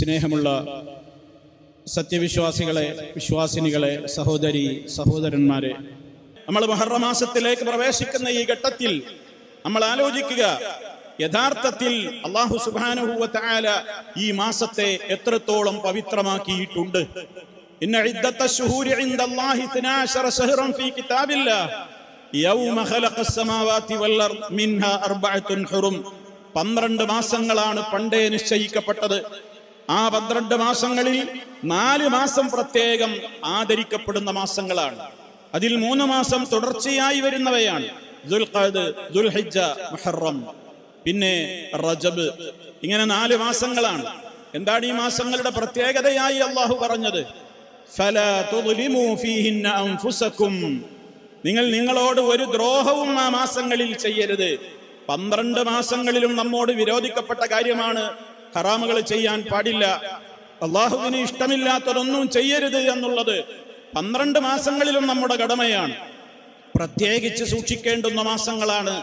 സ്നേഹമുള്ള സത്യവിശ്വാസികളെ, വിശ്വാസിനികളെ, സഹോദരി സഹോദരന്മാരെ, നമ്മൾ മുഹറം മാസത്തിലേക്ക് പ്രവേശിക്കുന്ന ഈ ഘട്ടത്തിൽ നമ്മൾ ആലോചിക്കുക, യഥാർത്ഥത്തിൽ അല്ലാഹു സുബ്ഹാനഹു വ തആല ഈ മാസത്തെ എത്രത്തോളം പവിത്രമാക്കിയിട്ടുണ്ട്. ഇന്ന ഇദ്ദത്തശ് ശുഹൂരി ഇൻദല്ലാഹി 12 ശഹ്റൻ ഫീ കിതാബില്ലാഹ് യൗമ ഖലഖസ് സമാവാതി വൽ അർദ് മിൻഹാ അർബഅത്തുൻ ഹുറും. 12 മാസങ്ങളാണ് പണ്ടേ നിശ്ചയിക്കപ്പെട്ടത്. ആ 12 മാസങ്ങളിൽ 4 മാസം പ്രത്യേകം ആദരിക്കപ്പെടുന്ന മാസങ്ങളാണ്. അതിൽ 3 മാസം തുടർച്ചയായി വരുന്നവയാണ്. ദുൽഖഅദ്, ദുൽഹിജ്ജ, മുഹറം, പിന്നെ റജബ്. ഇങ്ങനെ 4 മാസങ്ങളാണ്. എന്താണ് ഈ മാസങ്ങളുടെ പ്രത്യേകതയായി അല്ലാഹു പറഞ്ഞത്? ഫലാ തുദ്ലിമൂ ഫീഹിന്ന അൻഫുസകും. നിങ്ങൾ നിങ്ങളോട് ഒരു ദ്രോഹവും ആ മാസങ്ങളിൽ ചെയ്യരുത്. 12 മാസങ്ങളിലും നമ്മോട് വിരോധിക്കപ്പെട്ട കാര്യമാണ് ഹറാമുകൾ ചെയ്യാൻ പാടില്ല, അള്ളാഹുവിന് ഇഷ്ടമില്ലാത്തതൊന്നും ചെയ്യരുത് എന്നുള്ളത് 12 മാസങ്ങളിലും നമ്മുടെ കടമയാണ്. പ്രത്യേകിച്ച് സൂക്ഷിക്കേണ്ടുന്ന മാസങ്ങളാണ്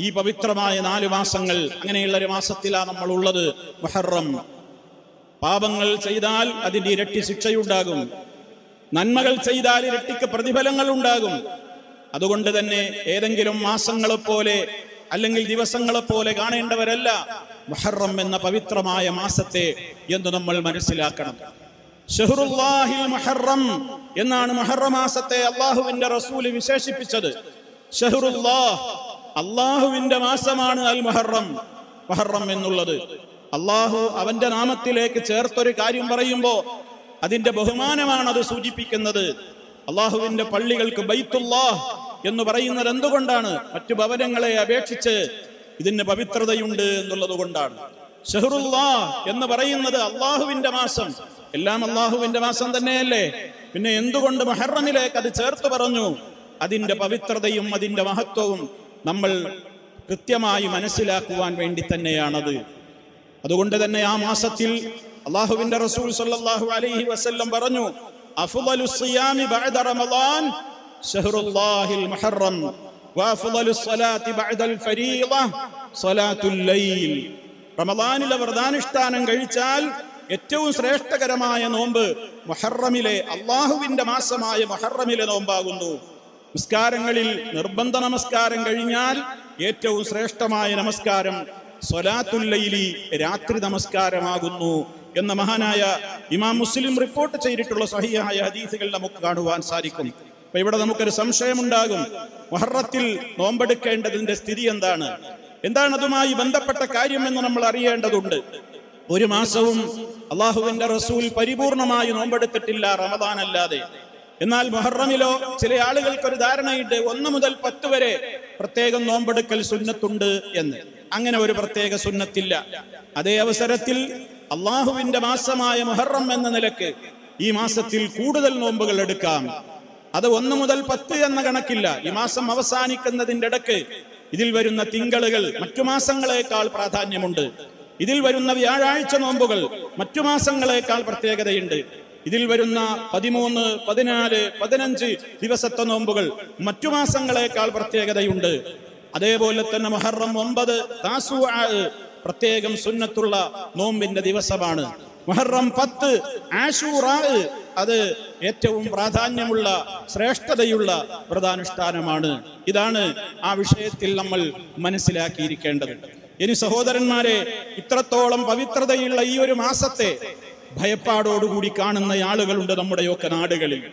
ഈ പവിത്രമായ 4 മാസങ്ങൾ. അങ്ങനെയുള്ള ഒരു മാസത്തിലാണ് നമ്മൾ ഉള്ളത്. മുഹറം. പാപങ്ങൾ ചെയ്താൽ അതിന്റെ ഇരട്ടി ശിക്ഷയുണ്ടാകും, നന്മകൾ ചെയ്താൽ ഇരട്ടിക്ക് പ്രതിഫലങ്ങൾ ഉണ്ടാകും. അതുകൊണ്ട് തന്നെ ഏതെങ്കിലും മാസങ്ങളെപ്പോലെ അല്ലെങ്കിൽ ദിവസങ്ങളെപ്പോലെ കാണേണ്ടവരല്ല മുഹറം എന്ന പവിത്രമായ മാസത്തെ എന്ന് നമ്മൾ മനസ്സിലാക്കണം. ഷഹ്റുല്ലാഹിൽ മുഹറം എന്നാണ് മുഹറം മാസത്തെ അള്ളാഹുവിന്റെ റസൂല് വിശേഷിപ്പിച്ചത്. ഷഹ്റുല്ലാഹ്, അള്ളാഹുവിന്റെ മാസമാണ് അൽ മുഹറം. മുഹറം എന്നുള്ളത് അള്ളാഹു അവന്റെ നാമത്തിലേക്ക് ചേർത്തൊരു കാര്യം പറയുമ്പോ അതിന്റെ ബഹുമാനമാണ് അത് സൂചിപ്പിക്കുന്നത്. അള്ളാഹുവിന്റെ പള്ളികൾക്ക് ബൈത്തുല്ലാഹ് എന്ന് പറയുന്നത് എന്തുകൊണ്ടാണ്? മറ്റു ഭവനങ്ങളെ അപേക്ഷിച്ച് ഇതിന് പവിത്രതയുണ്ട് എന്നുള്ളത് കൊണ്ടാണ്. ഷഹ്റുല്ലാഹ് എന്ന് പറയുന്നത് അള്ളാഹുവിന്റെ മാസം. എല്ലാം അള്ളാഹുവിന്റെ മാസം തന്നെയല്ലേ? പിന്നെ എന്തുകൊണ്ട് മുഹറമിലേക്ക് അത് ചേർത്ത് പറഞ്ഞു? അതിന്റെ പവിത്രതയും അതിന്റെ മഹത്വവും നമ്മൾ കൃത്യമായി മനസ്സിലാക്കുവാൻ വേണ്ടി തന്നെയാണത്. അതുകൊണ്ട് തന്നെ ആ മാസത്തിൽ അള്ളാഹുവിന്റെ റസൂൽ സല്ലല്ലാഹു അലൈഹി വസല്ലം പറഞ്ഞു, അഫ്ളലുസ് സിയാമി ബഅദ റമളാൻ ഷഹ്റുല്ലാഹിൽ മുഹറം വഅഫ്ളലുസ് സ്വലാത്തി ബഅദൽ ഫരീള സ്വലാത്തുൽ ലൈൽ. റമളാനിലെ വ്രതാനുഷ്ഠാനം കഴിച്ചാൽ ഏറ്റവും ശ്രേഷ്ഠകരമായ നോമ്പ് മുഹറമിലെ, അള്ളാഹുവിന്റെ മാസമായ മുഹറമിലെ നോമ്പാകുന്നു. നിസ്കാരങ്ങളിൽ നിർബന്ധ നമസ്കാരം കഴിഞ്ഞാൽ ഏറ്റവും ശ്രേഷ്ഠമായ നമസ്കാരം സ്വലാത്തുൽ ലൈലി, രാത്രി നമസ്കാരമാകുന്നു എന്ന മഹാനായ ഇമാം മുസ്ലിം റിപ്പോർട്ട് ചെയ്തിട്ടുള്ള സ്വഹീഹായ ഹദീസുകൾ നമുക്ക് കാണുവാൻ സാധിക്കും. അപ്പൊ ഇവിടെ നമുക്കൊരു സംശയമുണ്ടാകും, മുഹറത്തിൽ നോമ്പെടുക്കേണ്ടതിന്റെ സ്ഥിതി എന്താണ്? എന്താണ് അതുമായി ബന്ധപ്പെട്ട കാര്യം എന്ന് നമ്മൾ അറിയേണ്ടതുണ്ട്. ഒരു മാസവും അള്ളാഹുവിന്റെ റസൂൽ പരിപൂർണമായി നോമ്പെടുത്തിട്ടില്ല റമദാൻ അല്ലാതെ. എന്നാൽ മുഹറമിലോ ചില ആളുകൾക്കൊരു ധാരണയുണ്ട്, 1 മുതൽ 10 വരെ പ്രത്യേകം നോമ്പെടുക്കൽ സുന്നത്തുണ്ട് എന്ന്. അങ്ങനെ ഒരു പ്രത്യേക സുന്നത്തില്ല. അതേ അവസരത്തിൽ അള്ളാഹുവിന്റെ മാസമായ മുഹറം എന്ന നിലക്ക് ഈ മാസത്തിൽ കൂടുതൽ നോമ്പുകൾ എടുക്കാം. അത് 1 മുതൽ 10 എന്ന കണക്കില്ല. ഈ മാസം അവസാനിക്കുന്നതിന്റെ ഇടക്ക് ഇതിൽ വരുന്ന തിങ്കളുകൾ മറ്റു മാസങ്ങളെക്കാൾ പ്രാധാന്യമുണ്ട്. ഇതിൽ വരുന്ന വ്യാഴാഴ്ച നോമ്പുകൾ മറ്റു മാസങ്ങളെക്കാൾ പ്രത്യേകതയുണ്ട്. ഇതിൽ വരുന്ന 13, 14, 15 ദിവസത്തെ നോമ്പുകൾ മറ്റു മാസങ്ങളെക്കാൾ പ്രത്യേകതയുണ്ട്. അതേപോലെ തന്നെ മുഹറം 9 താസുആ പ്രത്യേകം സുന്നത്തുള്ള നോമ്പിന്റെ ദിവസമാണ്. മുഹറം 10 ആശൂറാ അത് ഏറ്റവും പ്രാധാന്യമുള്ള ശ്രേഷ്ഠതയുള്ള വ്രതാനുഷ്ഠാനമാണ്. ഇതാണ് ആ വിഷയത്തിൽ നമ്മൾ മനസ്സിലാക്കിയിരിക്കേണ്ടത്. ഇനി സഹോദരന്മാരെ, ഇത്രത്തോളം പവിത്രതയുള്ള ഈ ഒരു മാസത്തെ ഭയപ്പാടോടുകൂടി കാണുന്ന ആളുകളുണ്ട് നമ്മുടെയൊക്കെ നാടുകളിൽ.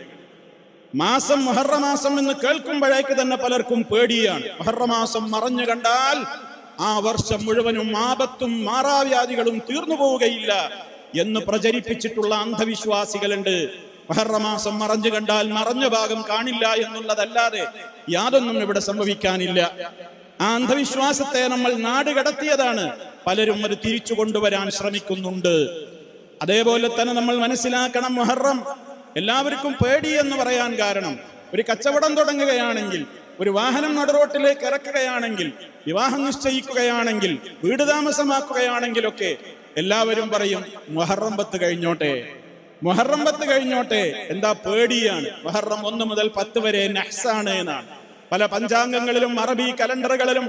മാസം മുഹറമാസം എന്ന് കേൾക്കുമ്പോഴേക്ക് തന്നെ പലർക്കും പേടിയാണ്. മുഹറമാസം മറഞ്ഞു കണ്ടാൽ ആ വർഷം മുഴുവനും ആപത്തും മാറാവ്യാധികളും തീർന്നു പോവുകയില്ല എന്ന് പ്രചരിപ്പിച്ചിട്ടുള്ള അന്ധവിശ്വാസികളുണ്ട്. മുഹറമാസം മറഞ്ഞു കണ്ടാൽ മറഞ്ഞ ഭാഗം കാണില്ല എന്നുള്ളതല്ലാതെ യാതൊന്നും ഇവിടെ സംഭവിക്കാനില്ല. ആ അന്ധവിശ്വാസത്തെ നമ്മൾ നാട് കടത്തിയതാണ്. പലരും അത് തിരിച്ചു കൊണ്ടുവരാൻ ശ്രമിക്കുന്നുണ്ട്. അതേപോലെ തന്നെ നമ്മൾ മനസ്സിലാക്കണം, മുഹറം എല്ലാവർക്കും പേടി എന്ന് പറയാൻ കാരണം, ഒരു കച്ചവടം തുടങ്ങുകയാണെങ്കിൽ, ഒരു വാഹനം നടുറോട്ടിലേക്ക് ഇറക്കുകയാണെങ്കിൽ, വിവാഹം നിശ്ചയിക്കുകയാണെങ്കിൽ, വീട് താമസമാക്കുകയാണെങ്കിലൊക്കെ എല്ലാവരും പറയും മുഹറം 10 കഴിഞ്ഞോട്ടെ, മുഹറം 10 കഴിഞ്ഞോട്ടെ. എന്താ പേടിയാണ്? മുഹറം 1 മുതൽ 10 വരെ നഹ്സാണ് എന്നാണ് പല പഞ്ചാംഗങ്ങളിലും അറബി കലണ്ടറുകളിലും.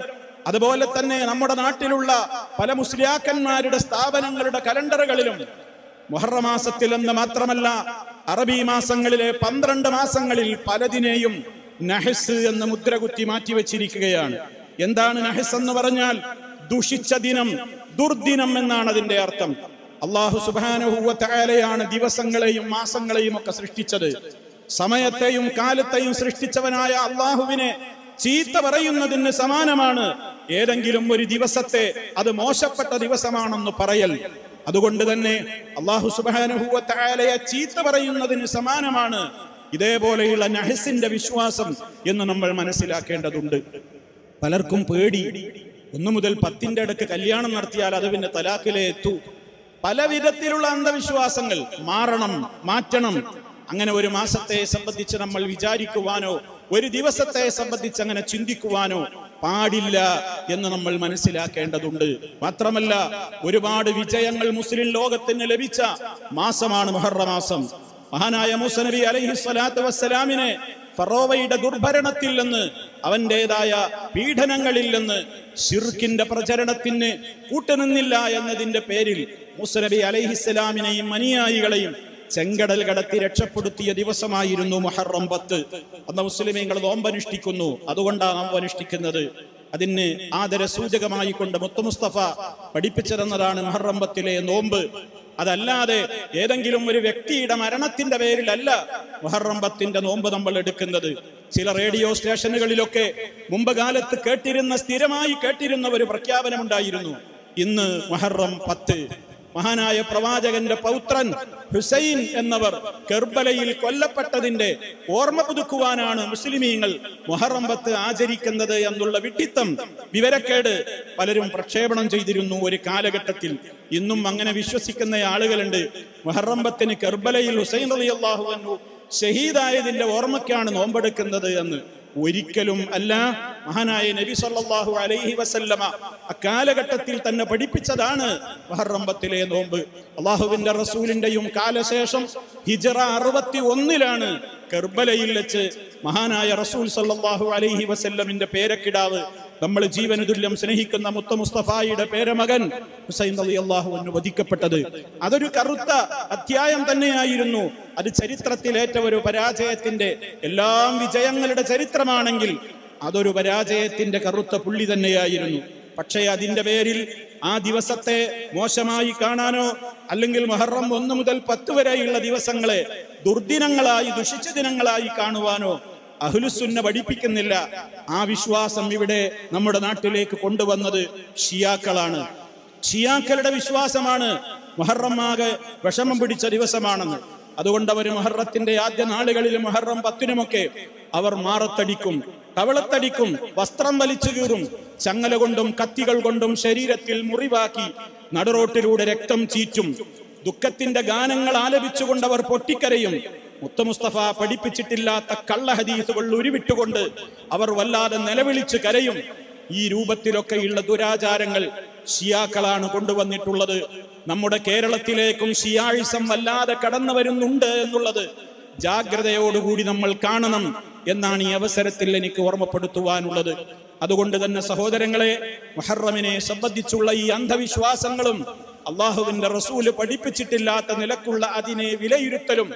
അതുപോലെ തന്നെ നമ്മുടെ നാട്ടിലുള്ള പല മുസ്ലിയാക്കന്മാരുടെ സ്ഥാപനങ്ങളുടെ കലണ്ടറുകളിലും മുഹറം മാസത്തിൽ എന്ന് മാത്രമല്ല, അറബി മാസങ്ങളിലെ 12 മാസങ്ങളിൽ പലതിനെയും നഹസ് എന്ന മുദ്രകുത്തി മാറ്റിവെച്ചിരിക്കുകയാണ്. എന്താണ് നഹസ് എന്ന് പറഞ്ഞാൽ? ദുഷിച്ച ദിനം, ദുർദിനം എന്നാണ് അതിന്റെ അർത്ഥം. അല്ലാഹു സുബ്ഹാനഹു വ തആലയാണ് ദിവസങ്ങളെയും മാസങ്ങളെയും ഒക്കെ സൃഷ്ടിച്ചത്. സമയത്തെയും കാലത്തെയും സൃഷ്ടിച്ചവനായ അല്ലാഹുവിനെ ചീത്ത പറയുന്നതിന് സമാനമാണ് ഏതെങ്കിലും ഒരു ദിവസത്തെ അത് മോശപ്പെട്ട ദിവസമാണെന്ന് പറയൽ. അതുകൊണ്ട് തന്നെ അല്ലാഹു സുബ്ഹാനഹു വ തആലയെ ചീത്ത പറയുന്നതിന് സമാനമാണ് ഇതേപോലെയുള്ള നഹസിന്റെ വിശ്വാസം എന്ന് നമ്മൾ മനസ്സിലാക്കേണ്ടതുണ്ട്. പലർക്കും പേടി, 1 മുതൽ 10ന്റെ ഇടയ്ക്ക് കല്യാണം നടത്തിയാൽ അത് പിന്നെ തലാഖിലേ എത്തൂ. പല വിധത്തിലുള്ള അന്ധവിശ്വാസങ്ങൾ മാറണം, മാറ്റണം. അങ്ങനെ ഒരു മാസത്തെ സംബന്ധിച്ച് നമ്മൾ വിചാരിക്കുവാനോ ഒരു ദിവസത്തെ സംബന്ധിച്ച് അങ്ങനെ ചിന്തിക്കുവാനോ പാടില്ല എന്ന് നമ്മൾ മനസ്സിലാക്കേണ്ടതുണ്ട്. മാത്രമല്ല, ഒരുപാട് വിജയങ്ങൾ മുസ്ലിം ലോകത്തിന് ലഭിച്ച മാസമാണ് മുഹറം മാസം. മഹാനായ മൂസ നബി അലൈഹിസ്സലാത്തു വസ്സലാമിനെ ഫറോവയുടെ ദുർഭരണത്തിൽ നിന്ന്, അവന്റേതായ പീഡനങ്ങളിൽ നിന്ന്, ശിർക്കിന്റെ പ്രചരണത്തിന് കൂട്ടുനിന്നില്ല എന്നതിന്റെ പേരിൽ മൂസ നബി അലൈഹിസ്സലാമിനെയും അനുയായികളെയും ചെങ്കടൽ കടത്തി രക്ഷപ്പെടുത്തിയ ദിവസമായിരുന്നു മുഹറം 10. അന്ന് മുസ്ലിമീങ്ങൾ നോമ്പനുഷ്ഠിക്കുന്നു. അതുകൊണ്ടാണ് നോമ്പനുഷ്ഠിക്കുന്നത്. അതിന് ആദര സൂചകമായി കൊണ്ട് മുത്തു മുസ്തഫ പഠിപ്പിച്ചിരുന്നതാണ് മുഹറം 10ലെ നോമ്പ്. അതല്ലാതെ ഏതെങ്കിലും ഒരു വ്യക്തിയുടെ മരണത്തിന്റെ പേരിലല്ല മുഹറം 10ന്റെ നോമ്പ് നമ്മൾ എടുക്കുന്നത്. ചില റേഡിയോ സ്റ്റേഷനുകളിലൊക്കെ മുമ്പ് കാലത്ത് സ്ഥിരമായി കേട്ടിരുന്ന ഒരു പ്രഖ്യാപനമുണ്ടായിരുന്നു. ഇന്ന് മുഹറം 10 മഹാനായ പ്രവാചകന്റെ പൗത്രൻ ഹുസൈൻ എന്നവർ കർബലയിൽ കൊല്ലപ്പെട്ടതിന്റെ ഓർമ്മ പുതുക്കുവാനാണ് മുസ്ലിമീങ്ങൾ മുഹറം 10 ആചരിക്കുന്നത് എന്നുള്ള വിഡ്ഢിത്തം, വിവരക്കേട് പലരും പ്രക്ഷേപണം ചെയ്തിരുന്നു ഒരു കാലഘട്ടത്തിൽ. ഇന്നും അങ്ങനെ വിശ്വസിക്കുന്ന ആളുകളുണ്ട്. മുഹറം 10 കർബലയിൽ ഹുസൈൻ റളിയല്ലാഹു അൻഹു ഷഹീദായതിന്റെ ഓർമ്മയ്ക്കാണ് നോമ്പെടുക്കുന്നത് എന്ന്. ഒരിക്കലും അല്ല. മഹാനായ നബി സല്ലല്ലാഹു അലൈഹി വസല്ലമ അക്കാലഘട്ടത്തിൽ തന്നെ പഠിപ്പിച്ചതാണ് മുഹറം 10ലെ നോമ്പ്. അള്ളാഹുവിന്റെ റസൂലിന്റെയും കാലശേഷം ഹിജ്റ 61-ലാണ് കർബലയിൽ വെച്ച് മഹാനായ റസൂൽ സല്ലല്ലാഹു അലൈഹി വസല്ലമിന്റെ പേരക്കിടാവ്, നമ്മൾ ജീവന തുല്യം സ്നേഹിക്കുന്ന മുത്ത മുസ്തഫായുടെ പേരമകൻ ഹുസൈൻ റളിയല്ലാഹു അൻഹു വധിക്കപ്പെട്ടത്. അതൊരു കറുത്ത അധ്യായം തന്നെയായിരുന്നു. അത് ചരിത്രത്തിലേറ്റ ഒരു പരാജയത്തിന്റെ, എല്ലാം വിജയങ്ങളുടെ ചരിത്രമാണെങ്കിൽ അതൊരു പരാജയത്തിന്റെ കറുത്ത പുള്ളി തന്നെയായിരുന്നു. പക്ഷേ അതിന്റെ പേരിൽ ആ ദിവസത്തെ മോശമായി കാണാനോ അല്ലെങ്കിൽ മുഹറം 1 മുതൽ 10 വരെയുള്ള ദിവസങ്ങളെ ദുർദിനങ്ങളായി, ദുഷിച്ച ദിനങ്ങളായി കാണുവാനോ അഹ്ലുസുന്ന പഠിപ്പിക്കുന്നില്ല. ആ വിശ്വാസം ഇവിടെ നമ്മുടെ നാട്ടിലേക്ക് കൊണ്ടുവന്നത് ഷിയാക്കളാണ്. ഷിയാക്കളുടെ വിശ്വാസമാണ് മുഹറം ആകെ വിഷമം പിടിച്ച ദിവസമാണെന്ന്. അതുകൊണ്ട് അവർ മുഹറത്തിന്റെ ആദ്യ നാളുകളിൽ മുഹറം 10-നുമൊക്കെ അവർ മാറത്തടിക്കും, കവളത്തടിക്കും, വസ്ത്രം വലിച്ചു കീറും, ചങ്ങല കൊണ്ടും കത്തികൾ കൊണ്ടും ശരീരത്തിൽ മുറിവാക്കി നടുറോട്ടിലൂടെ രക്തം ചീറ്റും. ദുഃഖത്തിന്റെ ഗാനങ്ങൾ ആലപിച്ചുകൊണ്ട് അവർ പൊട്ടിക്കരയും. മുത്ത മുസ്തഫ പഠിപ്പിച്ചിട്ടില്ലാത്ത കള്ള ഹദീസുകൾ ഉരുവിട്ടുകൊണ്ട് അവർ വല്ലാതെ നിലവിളിച്ച് കരയും. ഈ രൂപത്തിലൊക്കെയുള്ള ദുരാചാരങ്ങൾ ഷിയാക്കളാണ് കൊണ്ടുവന്നിട്ടുള്ളത്. നമ്മുടെ കേരളത്തിലേക്കും ഷിയായിസം വല്ലാതെ കടന്നു വരുന്നുണ്ട് എന്നുള്ളത് ജാഗ്രതയോടുകൂടി നമ്മൾ കാണണം എന്നാണ് ഈ അവസരത്തിൽ എനിക്ക് ഓർമ്മപ്പെടുത്തുവാനുള്ളത്. അതുകൊണ്ട് തന്നെ സഹോദരങ്ങളെ, മുഹറമിനെ സംബന്ധിച്ചുള്ള ഈ അന്ധവിശ്വാസങ്ങളും അള്ളാഹുവിന്റെ റസൂല് പഠിപ്പിച്ചിട്ടില്ലാത്ത നിലക്കുള്ള അതിനെ വിലയിരുത്തലും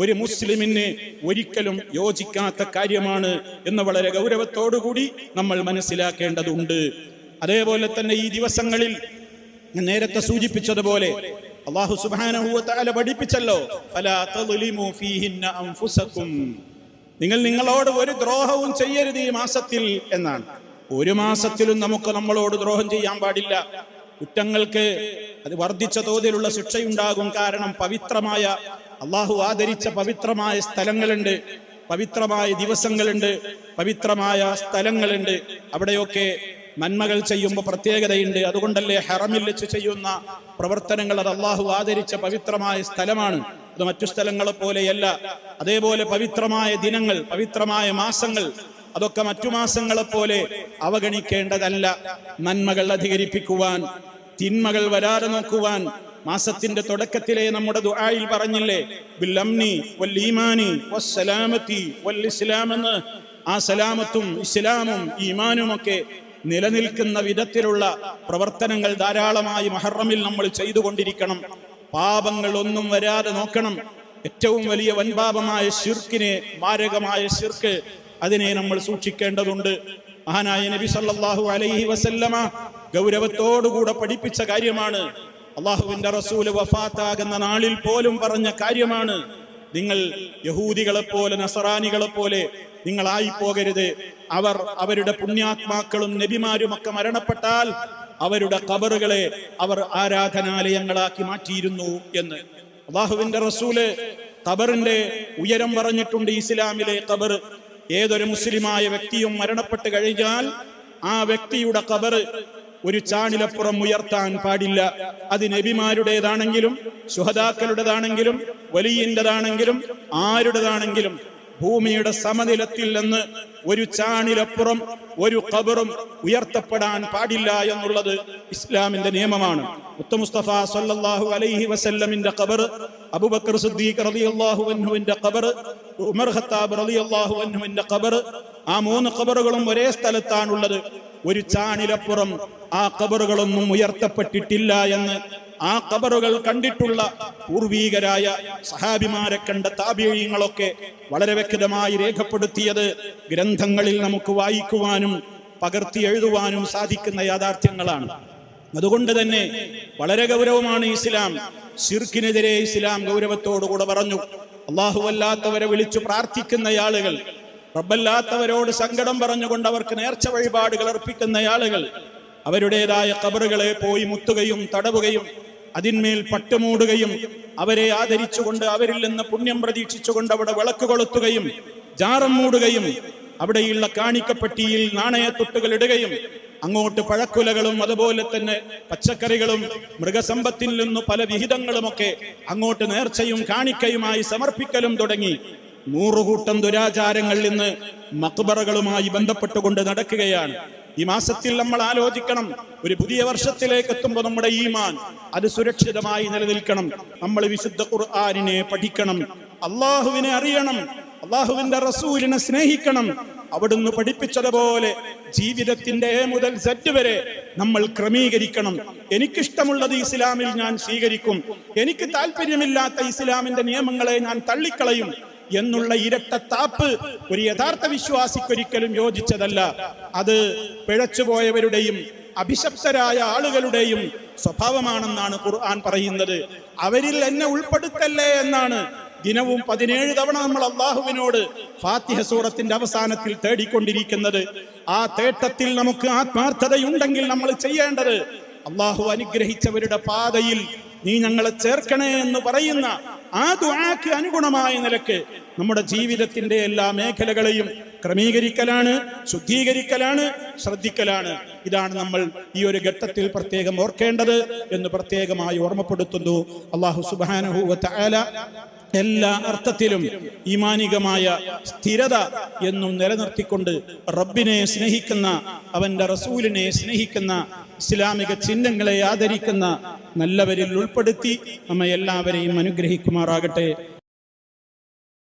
ഒരു മുസ്ലിമിന് ഒരിക്കലും യോജിക്കാത്ത കാര്യമാണ് എന്ന് വളരെ ഗൗരവത്തോടുകൂടി നമ്മൾ മനസ്സിലാക്കേണ്ടതുണ്ട്. അതേപോലെ തന്നെ ഈ ദിവസങ്ങളിൽ നേരത്തെ സൂചിപ്പിച്ചതുപോലെ അല്ലാഹു സുബ്ഹാനഹു വ തആല പഠിപ്പിച്ചല്ലോ, ഫലാ തദ്ലിമു ഫീഹിന്ന അൻഫുസകും, നിങ്ങൾ നിങ്ങളോട് ഒരു ദ്രോഹവും ചെയ്യരുത് ഈ മാസത്തിൽ എന്നാണ്. ഒരു മാസത്തിലും നമുക്ക് നമ്മളോട് ദ്രോഹം ചെയ്യാൻ പാടില്ല. കുറ്റങ്ങൾക്ക് അത് വർദ്ധിച്ച തോതിലുള്ള ശിക്ഷയുണ്ടാകും. കാരണം പവിത്രമായ അള്ളാഹു ആദരിച്ച പവിത്രമായ സ്ഥലങ്ങളുണ്ട്, പവിത്രമായ ദിവസങ്ങളുണ്ട്, പവിത്രമായ സ്ഥലങ്ങളുണ്ട്. അവിടെയൊക്കെ നന്മകൾ ചെയ്യുമ്പോൾ പ്രത്യേകതയുണ്ട്. അതുകൊണ്ടല്ലേ ഹറമിൽ വെച്ച് ചെയ്യുന്ന പ്രവർത്തനങ്ങൾ അത് അള്ളാഹു ആദരിച്ച പവിത്രമായ സ്ഥലമാണ്. അത് മറ്റു സ്ഥലങ്ങളെ പോലെയല്ല. അതേപോലെ പവിത്രമായ ദിനങ്ങൾ, പവിത്രമായ മാസങ്ങൾ, അതൊക്കെ മറ്റു മാസങ്ങളെ പോലെ അവഗണിക്കേണ്ടതല്ല. നന്മകൾ അധികരിപ്പിക്കുവാൻ, തിന്മകൾ വരാതെ നോക്കുവാൻ മാസത്തിന്റെ തുടക്കത്തിലെ നമ്മുടെ ദുആയിൽ പറഞ്ഞില്ലേ, ബിൽ അംനി വൽ ഈമാനി വസ്സലാമതി വൽ ഇസ്ലാം എന്ന്. ആ സലാമത്തും ഇസ്ലാമും ഈമാനും ഒക്കെ നിലനിൽക്കുന്ന വിധത്തിലുള്ള പ്രവർത്തനങ്ങൾ ധാരാളമായി മുഹറമിൽ നമ്മൾ ചെയ്തുകൊണ്ടിരിക്കണം. പാപങ്ങൾ ഒന്നും വരാതെ നോക്കണം. ഏറ്റവും വലിയ വൻപാപമായ ശിർക്കിനെ, മാരകമായ ശിർക്ക്, അതിനെ നമ്മൾ സൂക്ഷിക്കേണ്ടതുണ്ട്. മഹാനായ നബി സല്ലല്ലാഹു അലൈഹി വസല്ലമ ഗൗരവത്തോടുകൂടെ പഠിപ്പിച്ച കാര്യമാണ്. അള്ളാഹുവിന്റെ റസൂല് വഫാത്താകുന്ന നാളിൽ പോലും പറഞ്ഞ കാര്യമാണ്. നിങ്ങൾ യഹൂദികളെ പോലെ നസറാനികളെ പോലെ നിങ്ങളായി പോകരുത്. അവരുടെ പുണ്യാത്മാക്കളും നബിമാരും ഒക്കെ മരണപ്പെട്ടാൽ അവരുടെ ഖബറുകളെ അവർ ആരാധനാലയങ്ങളാക്കി മാറ്റിയിരുന്നു എന്ന് അള്ളാഹുവിന്റെ റസൂല് ഖബറിന്റെ ഉയരം പറഞ്ഞിട്ടുണ്ട്. ഇസ്ലാമിലെ ഖബർ, ഏതൊരു മുസ്ലിമായ വ്യക്തിയും മരണപ്പെട്ട് കഴിഞ്ഞാൽ ആ വ്യക്തിയുടെ ഖബർ ഒരു ചാണിലപ്പുറം ഉയർത്താൻ പാടില്ല. അത് നബിമാരുടേതാണെങ്കിലും ശുഹദാക്കളുടേതാണെങ്കിലും വലിയൻ്റെതാണെങ്കിലും ആരുടേതാണെങ്കിലും ഭൂമിയുടെ സമനിലത്തിൽ നിന്ന് ഒരു ചാണിലപ്പുറം ഒരു ഖബറും ഉയർത്തപ്പെടാൻ പാടില്ല എന്നുള്ളത് ഇസ്ലാമിന്റെ നിയമമാണ്. മുസ്തഫ സല്ലല്ലാഹു അലൈഹി വസല്ലമിന്റെ ഖബർ, അബൂബക്കർ സിദ്ദീഖ് റളിയല്ലാഹു അൻഹുവിന്റെ ഖബർ, ഉമർ ഖത്താബ് റളിയല്ലാഹു അൻഹുവിന്റെ ഖബർ, ആ 3 ഖബറുകളും ഒരേ സ്ഥലത്താണുള്ളത്. ഒരു ചാണിലപ്പുറം ആ ഖബറുകളൊന്നും ഉയർത്തപ്പെട്ടിട്ടില്ല എന്ന് ആ ഖബറുകൾ കണ്ടിട്ടുള്ള പൂർവീകരായ സഹാബിമാരെ കണ്ട താബിഈങ്ങളൊക്കെ വളരെ വ്യക്തമായി രേഖപ്പെടുത്തിയത് ഗ്രന്ഥങ്ങളിൽ നമുക്ക് വായിക്കുവാനും പകർത്തി എഴുതുവാനും സാധിക്കുന്ന യാഥാർത്ഥ്യങ്ങളാണ്. അതുകൊണ്ട് തന്നെ വളരെ ഗൗരവമാണ് ഇസ്ലാം. ശിർക്കിനെതിരെ ഇസ്ലാം ഗൗരവത്തോടുകൂടെ പറഞ്ഞു. അല്ലാഹുവല്ലാത്തവരെ വിളിച്ചു പ്രാർത്ഥിക്കുന്ന ആളുകൾ, റബ്ബല്ലാത്തവരോട് സങ്കടം പറഞ്ഞുകൊണ്ട് അവർക്ക് നേർച്ച വഴിപാടുകൾ അർപ്പിക്കുന്ന ആളുകൾ അവരുടേതായ ഖബറുകളെ പോയി മുത്തുകയും തടവുകയും അതിന്മേൽ പട്ടുമൂടുകയും അവരെ ആദരിച്ചുകൊണ്ട് അവരിൽ നിന്ന് പുണ്യം പ്രതീക്ഷിച്ചുകൊണ്ട് അവിടെ വിളക്ക് കൊളുത്തുകയും ജാറം മൂടുകയും അവിടെയുള്ള കാണിക്കപ്പെട്ടിയിൽ നാണയത്തുട്ടുകൾ ഇടുകയും അങ്ങോട്ട് പഴക്കുലകളും അതുപോലെ തന്നെ പച്ചക്കറികളും മൃഗസമ്പത്തിൽ നിന്ന് പല വിഹിതങ്ങളുമൊക്കെ അങ്ങോട്ട് നേർച്ചയും കാണിക്കയുമായി സമർപ്പിക്കലും തുടങ്ങി 100 കൂട്ടം ദുരാചാരങ്ങളിൽ നിന്ന് മഖ്ബറകളുമായി ബന്ധപ്പെട്ടുകൊണ്ട് നടക്കുകയാണ്. ഈ മാസത്തിൽ നമ്മൾ ആലോചിക്കണം, ഒരു പുതിയ വർഷത്തിലേക്ക് എത്തുമ്പോൾ നമ്മുടെ ഈമാൻ അത് സുരക്ഷിതമായി നിലനിൽക്കണം. നമ്മൾ വിശുദ്ധ ഖുർആനിനെ പഠിക്കണം, അള്ളാഹുവിനെ അറിയണം, അള്ളാഹുവിന്റെ റസൂലിനെ സ്നേഹിക്കണം. അവിടുന്ന് പഠിപ്പിച്ചതുപോലെ ജീവിതത്തിന്റെ A മുതൽ Z വരെ നമ്മൾ ക്രമീകരിക്കണം. എനിക്കിഷ്ടമുള്ളത് ഇസ്ലാമിൽ ഞാൻ സ്വീകരിക്കും, എനിക്ക് താല്പര്യമില്ലാത്ത ഇസ്ലാമിന്റെ നിയമങ്ങളെ ഞാൻ തള്ളിക്കളയും എന്നുള്ള ഇരട്ടത്താപ്പ് ഒരു യഥാർത്ഥ വിശ്വാസിക്കൊരിക്കലും യോജിച്ചതല്ല. അത് പിഴച്ചുപോയവരുടെയും അഭിശപ്തരായ ആളുകളുടെയും സ്വഭാവമാണെന്നാണ് ഖുർആൻ പറയുന്നത്. അവരിൽ എന്നെ ഉൾപ്പെടുത്തല്ലേ എന്നാണ് ദിനവും 17 തവണ നമ്മൾ അള്ളാഹുവിനോട് ഫാത്തിഹ സൂറത്തിന്റെ അവസാനത്തിൽ തേടിക്കൊണ്ടിരിക്കുന്നത്. ആ തേട്ടത്തിൽ നമുക്ക് ആത്മാർത്ഥതയുണ്ടെങ്കിൽ നമ്മൾ ചെയ്യേണ്ടത് അള്ളാഹു അനുഗ്രഹിച്ചവരുടെ പാതയിൽ നീ ഞങ്ങളെ ചേർക്കണേ എന്ന് പറയുന്ന ആ ദുആക്ക് അനുഗുണമായ നിലക്ക് നമ്മുടെ ജീവിതത്തിന്റെ എല്ലാ മേഖലകളെയും ക്രമീകരിക്കലാണ്, ശുദ്ധീകരിക്കലാണ്, ശ്രദ്ധിക്കലാണ്. ഇതാണ് നമ്മൾ ഈ ഒരു ഘട്ടത്തിൽ പ്രത്യേകം ഓർക്കേണ്ടത് എന്ന് പ്രത്യേകമായി ഓർമ്മപ്പെടുത്തുന്നു. അല്ലാഹു സുബ്ഹാനഹു വ തആല എല്ലാ അർത്ഥത്തിലും ഈമാനികമായ സ്ഥിരത എന്നും നിലനിർത്തിക്കൊണ്ട് റബ്ബിനെ സ്നേഹിക്കുന്ന, അവന്റെ റസൂലിനെ സ്നേഹിക്കുന്ന, ഇസ്ലാമിക ചിഹ്നങ്ങളെ ആദരിക്കുന്ന നല്ലവരിൽ ഉൾപ്പെടുത്തി നമ്മെ എല്ലാവരെയും അനുഗ്രഹിക്കുമാറാകട്ടെ.